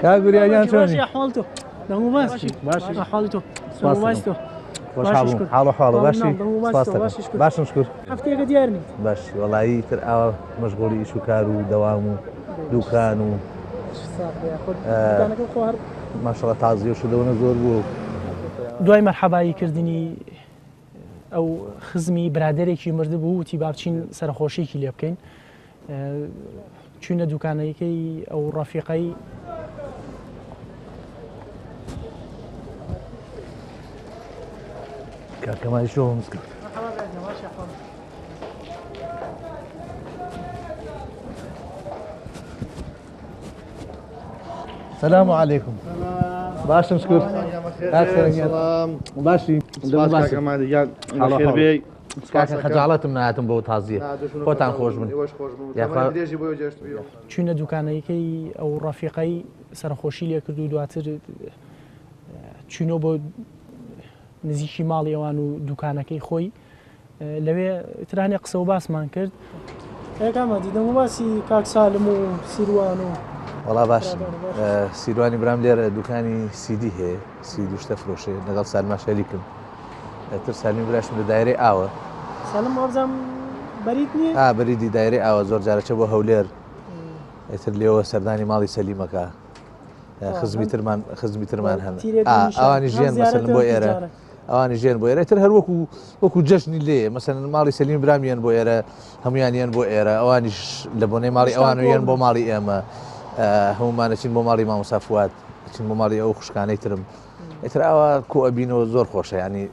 کاگوریان چۆنی؟ حاڵ حاڵ باشم شکر هەفتەیەکە دیار نیت باش وەڵایی تر ئاوا مەشغوڵی ئیش و کار و دەوام و دوکان و ماشەڵڵا تازی و شدەونە زۆر بوو. دوای مەرحەبایی کردنی ئەو خزمی برادێکی مردە بوو وتی با بچین سەرخۆشیێکی لێ بکەین چوونە دوکانەکەی ئەو ڕەفیقەی کاکەمای شۆم کرد. سلام علیکم. باشم شکر. باشی. کاکە خەجاڵەتم نایەتم بۆ تازیە خۆتان خۆش بن. چوونە دوکانەکەی ئەو ڕەفیقەی سەرخۆشی لێ کرد و دواتر چوونەوە بۆ نزیکی ماڵی ئەوان و دوکانەکەی خۆی لەوێ ترانێ قسە و باسمان کرد. ئەکەمە دیدەم و باسی کاک سالم و سیروان و وەڵا باش سیروانی برام لێرە دوکانی سیدی هەیە سی دوشتە فرۆشێ لەگەڵ سالما شەریکم تر سالمی براشم لە دایرەی ئاوە سالم وابزانم بەریت نییە؟ بەریدی دایرەی ئاوە زۆر جارەچە بۆ هەولێر ئێتر لێەوە سەردانی ماڵی سەلیمەکە خزمی ترمان هەن ئەوانی ژیان مەسەن بۆ ئێرە ئەوانی ژێن بۆ ئێرە تر هەر وەکو جەژنی لێ مەسەن ماڵی سەلیم برامیان بۆ ئێرە هەمویانیان بۆ ئێرە ئەوانیش لە بۆنەی ماڵی ئەوانیان بۆ ماڵی ئێمە هەمومانەچین بۆ ماڵی مامۆسافوات چین بۆ ماڵی ئەو خوشکانەی ترم ئیتر ئەوە کۆ ئەبینەوە زۆر خۆشە ینی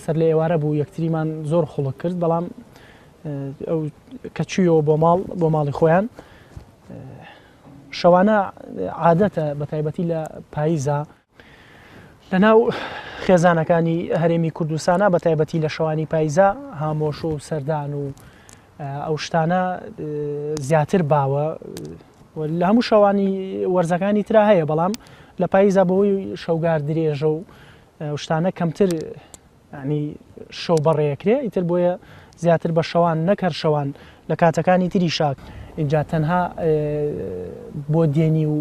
سەر لە ئێوارە بوو یەکتریمان زۆر خۆڵک کرد بەڵام ئەو کە چوویەوە بۆ ماڵی خۆیان شەوانە عادەتە بە تایبەتی لە پاییزە لەناو خێزانەکانی هەرێمی کوردستانە بە تایبەتی لە شەوانی پاییزە هامۆش و سەردان و ئەو شتانە زیاتر باوە لە هەموو شەوانی وەرزەکانی ترا هەیە بەڵام لە پاییزە بەوەی شەوگار درێژە و شتانە کەمتر ینی شەو بەڕێەکرێ ئیتر بۆیە زیاتر بە شەوان نەکەر شەوان لە کاتەکانی تری شاک اینجا تەنها بۆ دێنی و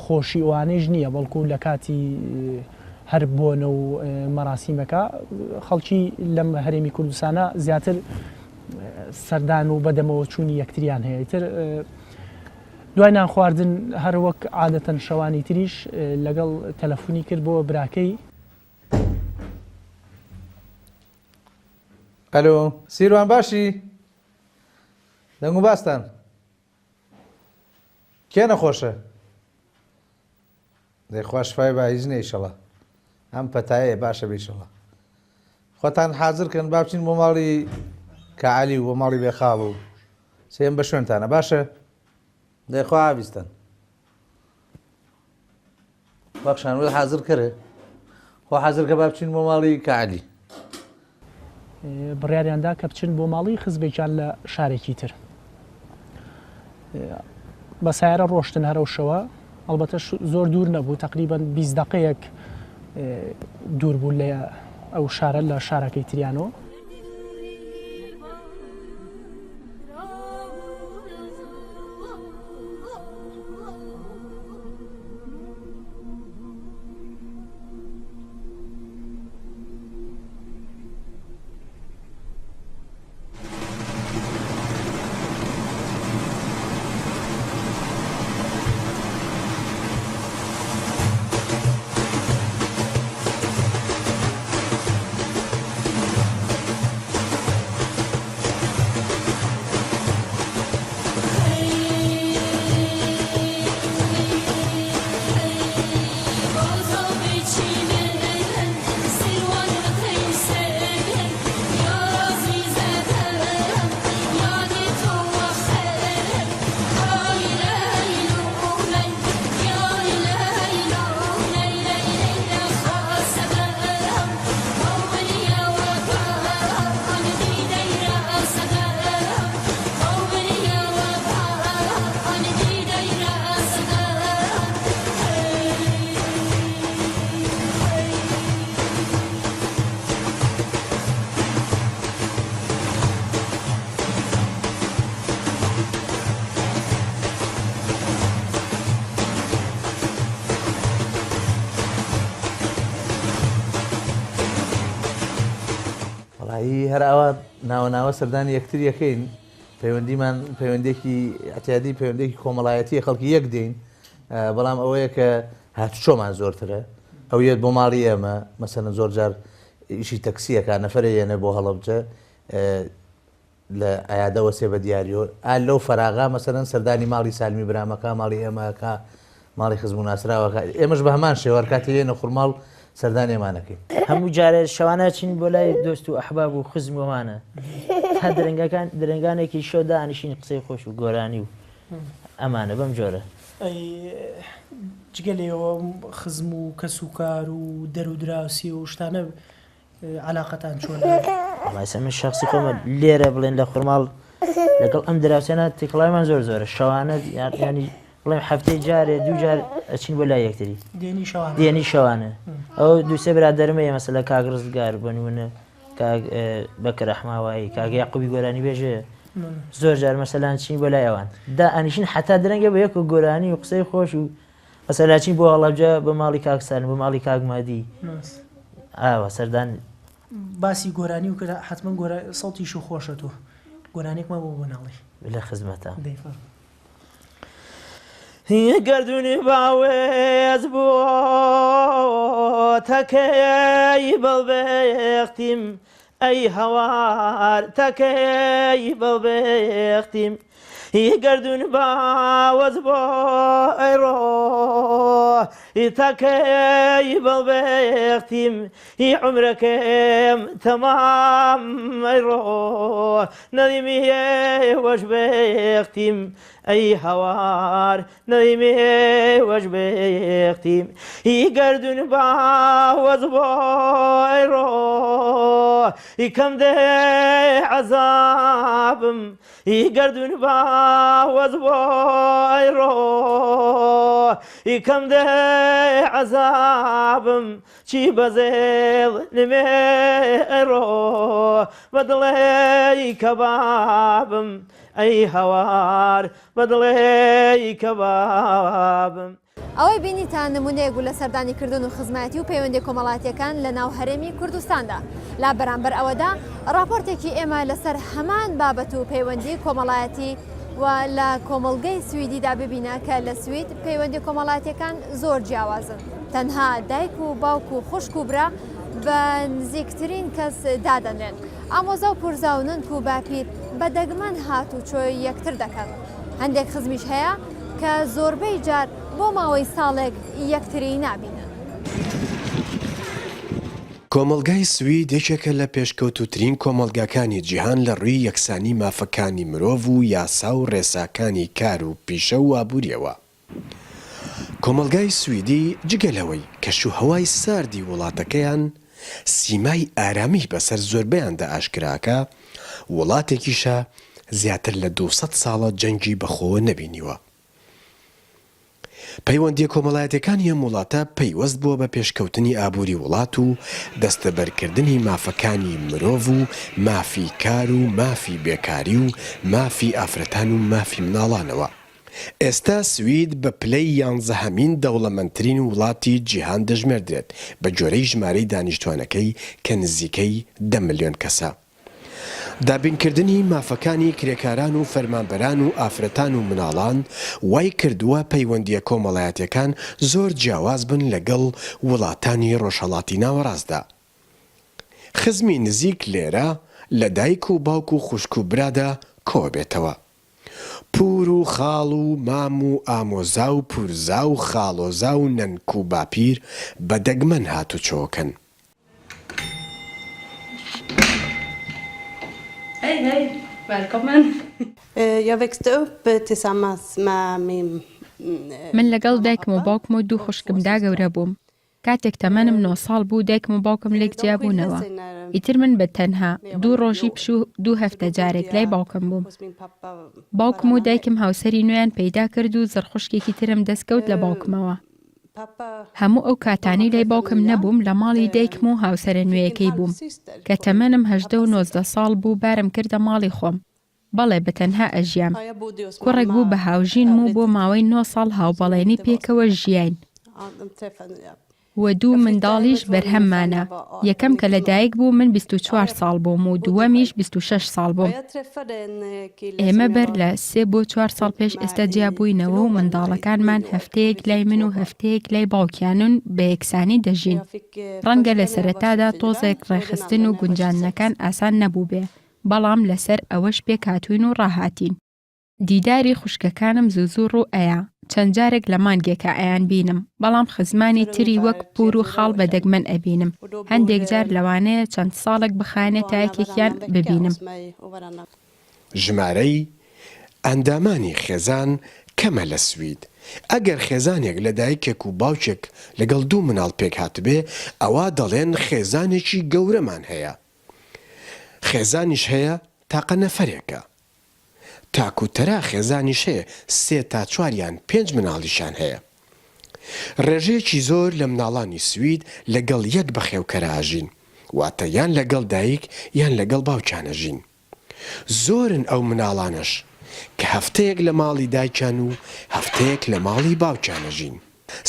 خۆشی ئەوانەیش نییە بەڵکو لە کاتی هەر بۆنە و مەراسیمەکە خەڵکی لەم هەرێمی کوردستانە زیاتر سەردان و بەدەمەوە چوونی یەکتریان هەیە ئیتر دوای نان خواردن هەر وەک عادەتەن شەوانی تریش لەگەڵ تەلەفۆنی کرد بۆ براکەی ئەلۆ سیروان باشی دەنگ و باستان کێ نەخۆشە دەیخوا شفای با هیچ نەیشەڵە ئەم پەتایە باشە بیشەڵە خۆتان حازرکەن با بچین بۆ ماڵی کەعالی و بۆ ماڵی بێخاڵ و سێم بە شوێنتانە باشە دەیخوا ئاویستان بەخشان وە حازر کرێ خۆ حازرکە با بچین بۆ ماڵی کەعالی بڕیاریاندا کە بچن بۆ ماڵی خزبێکیان لە شارێکی تر بە سایرە ڕۆشتن هەرەو شەوە ئەڵبەتە زۆر دوور نەبوو تقریبان 20 دقەیەک دوور بوو لە ئەو شارە لە شارەکەی تریانۆ هەر ئەوە ناوە سەردانی یەکتر یەکەین پەیوەندیمان پەیوەندێکی ئەتیادی پەیوەندێکی کۆمەڵایەتی خەڵکی یەک دێین بەڵام ئەوەیە کە هاتوچۆمان زۆرترە ئەو یەت بۆ ماڵی ئێمە مەسەن زۆر جار ئیشی تەکسیەکە نەفرە یێنە بۆ هەڵەبجە لە ئایادەوە سێ بە دیاریۆ لەو فەراغا مەسەرەن سەردانی ماڵی سالمی برامەکە ماڵی ئێمەکە ماڵی خزم و ناسراوەکە ئێمەش بە هەمان شێوە کاتی یێنە خوڕماڵ سەردانێمانەکەی هەموو جارێ شەوانە چین بۆ لای دۆست و ئەحباب و خزم ومانە تا درنگانێکی شۆ دانیشین قسەی خۆش و گۆرانی و ئەمانە بەم جۆرە جگە لێەوە خزم و کەس و کار و دەر و دراوسی و شتانە علااقەتان چۆن من شخصی خۆمە لێرە بڵێن لە خوڕماڵ لەگەڵ ئەم دراوسێنە تێکڵایمان زۆرە شەوانە ینی بڵێم هەفتەی جارێ دوو جار ئەچین بۆ لای یەکتری دێنی شەوانە ئەو دووسێ برادەرمەیە مەسەلە کاک ڕزگار بە نمونە بەکە ڕەحماوایی کاک یاقوبی گۆرانی بێژێ زۆر جار مەسەلان چین بۆ لای ئەوان دا ئەنیشین حتا درەنگە بە یەک و گۆرانی و قسەی خۆش و مەسەلا چین بۆ هەڵەبجە بە ماڵی کاکسان بە ماڵی کاکمادی ئاوە سەردان باسی گۆرانی و کرا حتمما سەڵتیش و خۆشە تۆ گۆرانێکمە بۆ بۆ ناڵی لە خزمەتە گردونی باوێز بوو تەکەی بەڵبێختیم ئەی هەوار تەکەی بەڵبێختیم گردون باوەز بۆ ئەیڕۆ تەکەی بەڵبێختیم عمرەکەم تەمام ئەیڕۆ نەدیمی وەش بێختیم ئەی هەوار نەدیمی وەش بێختیم گردون باوەز بۆ ئەیڕۆ کەم دێ عەزابم گردون باوەز بۆ ئەیڕۆ کەم دێ عەزابم چی بەزێڵ نمێ ئەیڕۆ بەدڵێی کەبابم ئەی هەوار بەدڵێی کەبابم. ئەوەی بینیتان نمونەیەک لە سەردانیکردن و خزمەتی و پەیوەندی کۆمەڵاتیەکان لە ناو هەرێمی کوردستاندا. لا بەرامبەر ئەوەدا راپۆرتێکی ئێمە لەسەر هەمان بابەت و پەیوەندی کۆمەڵایەتی و لە کۆمەڵگەی سویدیدا ببینە کە لە سوید پەیوەندی کۆمەڵاتیەکان زۆر جیاوازن. تەنها دایک و باوک و خوشک و برا بە نزیکترین کەس دادەنرێن. ئامۆزا و پورزاونند و باپیر بە دەگمەن هات و چۆی یەکتر دەکەن. هەندێک خزمیش هەیە کە زۆربەی جار بۆ ماوەی ساڵێک یەکتری نابینن. کۆمەڵگای سوید یەکێکە لە پێشکەوتوترین کۆمەڵگاکانی جیهان لە ڕووی یەکسانی مافەکانی مرۆڤ و یاسا و ڕێساکانی کار و پیشە و ئابووریەوە. کۆمەڵگای سویدی جگەلەوەی کەشوهەوای ساردی وڵاتەکەیان سیمای ئارامی بەسەر زۆربەیاندا ئاشکراکە، وڵاتێکیشە زیاتر لە 200 ساڵە جەنگی بەخۆوە نەبینیوە. پەیوەندی کۆمەڵایەتەکان هەم وڵاتە پەیوەست بووە بە پێشکەوتنی ئابووری وڵات و دەستەبەرکردنی مافەکانی مرۆڤ و مافی کار و مافی بێکاری و مافی ئافرەتان و مافی مناڵانەوە. ئێستا سوید بە پلەی 11هەمین دەوڵەمەندترین وڵاتی جیهان دەژمێردرێت بە جۆرەی ژمارەی دانیشتوانەکەی کە نزیکەی 10 ملیۆن کەسە. دابینکردنی مافەکانی کرێکاران و فەرمانبەران و ئافرەتان و مناڵان وای کردووە پەیوەندیە کۆمەڵایەتەکان زۆر جیاواز بن لەگەڵ وڵاتانی ڕۆژهەڵاتی ناوەڕاستدا. خزمی نزیک لێرە لە دایک و باوک و خوشک و برادا کۆ بێتەوە. پور و خاڵ و مام و ئامۆزا و پورزا و خاڵۆزا و نەنک و باپیر بە دەگمەن هاتو چۆکن. Hej, hej. Välkommen. Jag växte upp tillsammans med min... من لەگەڵ دایکم و باوکم و دوو خوشکمدا گەورە بووم. کاتێک تەمەنم 9 ساڵ بوو دایکم و باوکم لێک جیابوونەوە. ئیتر من بە تەنها 2 ڕۆژی پش و 2 هەفتە جارێک لای باوکم بووم. باوکم و دایکم هاوسەری نوێیان پەیدا کرد و زەرخوشکێکی ترم دەستکەوت لە باوکمەوە. هەموو ئەو کاتانی لای باوکم نەبووم لە ماڵی دایکم و هاوسەرە نوێیەکەی بووم کە تەمەنم 18 و 19 ساڵ بوو بارم کردە ماڵی خۆم. بەڵێ بە تەنها ئەژیام. کوڕێک بوو بە هاوژین و بۆ ماوەی 9 ساڵ هاوبەڵێنی پێکەوە ژیاین. و دوو منداڵیش بەرهەممانە. یەکەم کە لەدایک بوو من 24 ساڵ بووم و دووەمیش 26 ساڵ بووم. ئێمە بەر لە 3 بۆ 4 ساڵ پێش ئێستا جیابووینەوە و منداڵەکانمان هەفتەیەک لای من و هەفتەیەک لای باوکیانن بە یەکسانی دەژین. ڕەنگە لە سەرەتادا تۆزێک ڕێخستن و گونجانەکان ئاسان نەبوو بێ، بەڵام لەسەر ئەوەش پێک هاتوین و ڕاهاتین. دیداری خوشکەکانم زوو ڕوو ئەیە. چەند جارێک لە مانگێکە ئەیان بینم، بەڵام خزمانی تری وەک پور و خاڵ بە دەگمەن ئەبینم. هەندێک جار لەوانەیە چەند ساڵێک بخانێت تا یەکێکیان ببینم. ژمارەی ئەندامانی خێزان کەمە لە سوید. ئەگەر خێزانێک لە دایکێک و باوکێک لەگەڵ 2 مناڵ پێک هاتبێ، ئەوە دەڵێن خێزانێکی گەورەمان هەیە. خێزانیش هەیە تاقە نەفەرێکە. تاکوتەرا خێزانیش هەیە 3 تا 4 یان 5 مناڵیشان هەیە. ڕێژەیەکی زۆر لە مناڵانی سوید لەگەڵ یەک بەخێوکەرە ئاژین، واتە یان لەگەڵ دایک یان لەگەڵ باوکیانەژین. زۆرن ئەو مناڵانش کە هەفتەیەک لە ماڵی دایکیان و هەفتەیەک لە ماڵی باوکیانەژین.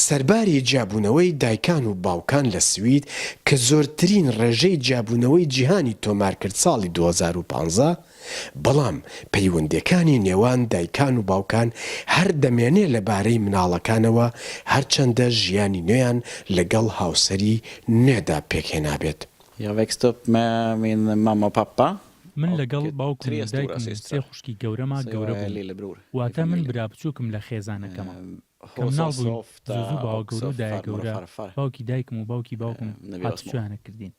سەرباری جیابوونەوەی دایکان و باوکان لە سوید کە زۆرترین ڕێژەی جیابوونەوەی جیهانی تۆمار کرد ساڵی 2015 بەڵام پەیوەندیەکانی نێوان دایکان و باوکان هەر دەمێنێ لەبارەی مناڵەکانەوە هەرچەندە ژیانی نوێیان لەگەڵ هاوسەری نوێدا پێکهێنابێت. من لەگەڵ باوکم و دایکم سێ خوشکی گەورەما گەورە بوو واتە من برا بچووکم لە خێزانەکەمە کە مناڵ بووین زوو باوە گەورە و دایە گەورە باوکی دایکم و باوکی باوکم هاتوچوانە کردین.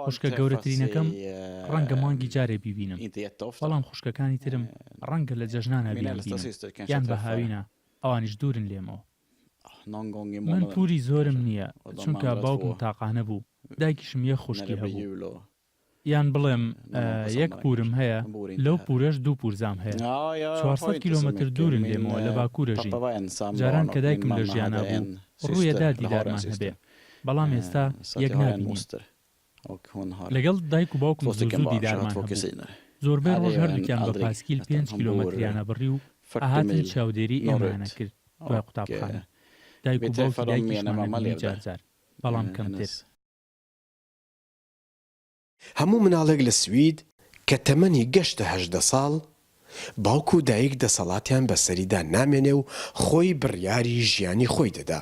خوشکە گەورەترینەکەم ڕەنگە مانگی جارێ بیبینم بەڵام خوشکەکانی ترم ڕەنگە لە جەژنانە بینم یان بە هاوینە ئەوانیش دوورن لێمەوە. من پوری زۆرم نییە چونکە باوکم تاقانە بوو دایکیشم یە خوشکی هەبوو یان بڵێم یەک پورم هەیە لەو پورەش دوو پورزام هەیە 400 کیلۆمەتر دوورن لێمەوە لە باکوورەژین جاران کە دایکم لە ژیانە بوو ڕوویەدا دیدارمان هەبێ بەڵام ئێستا یەک نابینین. لەگەڵ دایک و باوکم زوو دیدارمان هەبوو زۆربەی ڕۆژ هەردووکیان بە پاسکیل 5 کیلۆمەتریانە بڕی و ئاهاتن چاودێری ئێمانە کرد دوای قوتابخانە. دایک و باوکی دایکیشمانە جارجار بەڵام کەمتر. هەموو مناڵێک لە سوید کە تەمەنی گەشتە 18 ساڵ باوک و دایک دەسەڵاتیان بەسەریدا نامێنێ و خۆی بڕیاری ژیانی خۆی دەدا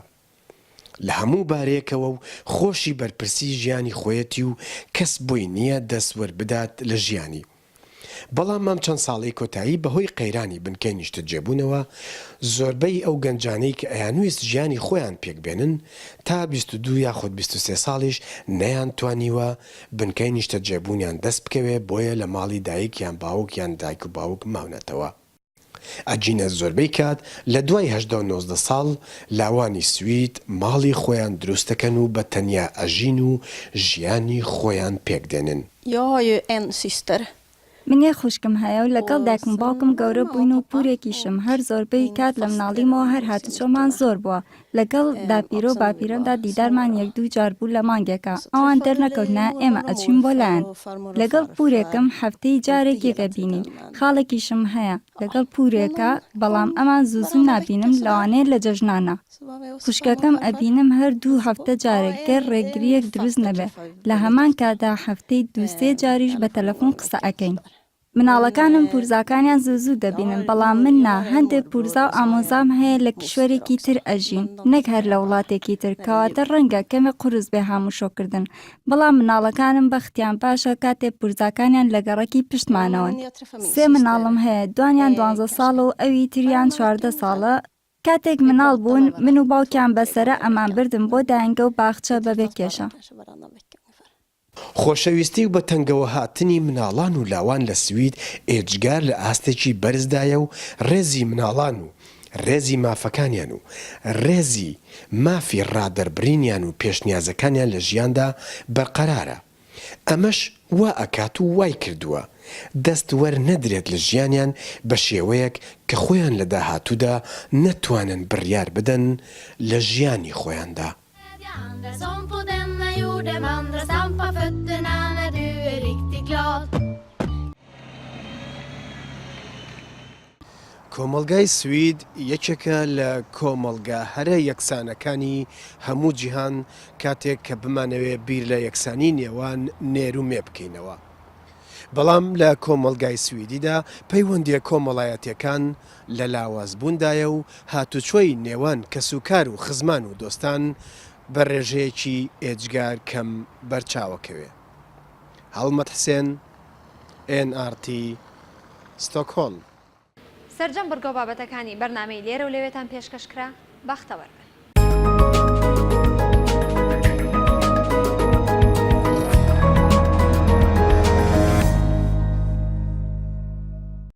لە هەموو بارەیەکەوە و خۆشی بەرپرسی ژیانی خۆیەتی و کەس بۆی نییە دەستوەر بدات لە ژیانی. بەڵام مام چەند ساڵی کۆتایی بەهۆی قەیرانی بنکەی نیشتە جێبوونەوە زۆربەی ئەو گەنجانەی کە ئەیانویست ژیانی خۆیان پێکبێنن تا 22 یاخود 23 ساڵیش نەیان توانیوە بنکەی نیشتە جێبوونیان دەست بکەوێ بۆیە لە ماڵی دایکیان باوکیان دایک و باوک ماونەتەوە. ئەجینە زۆربەی کات لە دوای 19 ساڵ لاوانی سوید ماڵی خۆیان دروستەکەن و بە تەنیا ئەژین و ژیانی خۆیان پێکدێنن. منێ خوشکم هەیە و لەگەڵ دایکم باوکم گەورە بووین و پورێکیشم هەر زۆربەی کات لە مناڵیمەوە هەر هاتوچۆمان زۆر بووە لەگەڵ داپیرۆ و باپیرەمدا دیدارمان یەک دوو جار بوو لە مانگێکە ئەوان دەرنەکەوتنا ئێمە ئەچین بۆ لایەن. لەگەڵ پورێکم هەفتەی جارێکی دەبینین خاڵێکیشم هەیە لەگەڵ پورێکە بەڵام ئەمان زوو نابینم لەوانەیە لە جەژنانە. خوشکەکەم ئەبینم هەر دوو هەفتە جارێک گەر ڕێگریەک دروست نەبێ لە هەمان کادا هەفتەی دووسێ جاریش بە تەلەفۆن قسە ئەکەین. مناڵەکانم پورزاکانیان زوو دەبینن بەڵام من نا هەندێک پورزا و ئامۆزام هەیە لە کشوەرێکی تر ئەژین نەک هەر لە وڵاتێکی تر کەواتە ڕەنگە کەمێ قورس بێ هاموشۆکردن بەڵام مناڵەکانم بەختیان باشە کاتێ پورزاکانیان لە گەڕەکی پشتمانەوەن. سێ مناڵم هەیە دوانیان 12 ساڵە و ئەوی تریان 14 ساڵە. کاتێک مناڵ بوون من و باوکیان بەسرە ئەمان بردم بۆ داینگە و باخچە بەبێ کێشە. خۆشەویستی و بە تەنگەوە هاتنی مناڵان و لاوان لە سوید ئێجگار لە ئاستێکی بەرزدایە و ڕێزی مناڵان و ڕێزی مافەکانیان و ڕێزی مافی ڕادەربرینیان و پێشنیازەکانیان لە ژیاندا بەرقەرارە. ئەمەش وا ئەکات و وای کردووە دەست وەرنەدرێت لە ژیانیان بە شێوەیەک کە خۆیان لە داهاتوودا نەتوانن بڕیار بدەن لە ژیانی خۆیاندا. Som på denna jorden vandrar stampa fötterna när du är riktigt glad. کۆمەڵگای سوید یەکێکە لە کۆمەڵگا هەرە یەکسانەکانی هەموو جیهان کاتێک کە بمانەوێ بیر لە یەکسانی نێوان نێر و مێ بکەینەوە. بەڵام لە کۆمەڵگای سویدیدا پەیوەندیە کۆمەڵایەتیەکان لە لاوازبووندایە و هاتوچۆی نێوان کەسوکار و خزمان و دۆستان بە ڕێژەیەکی ئێجگار کەم بەرچاوەکەوێ. هەڵمەت حسێن NRT ستۆکهۆلم. سەرجەم بڕگە و بابەتەکانی بەرنامەی لێرە و لەوێتان پێشکەشکرا بەختەوەرە.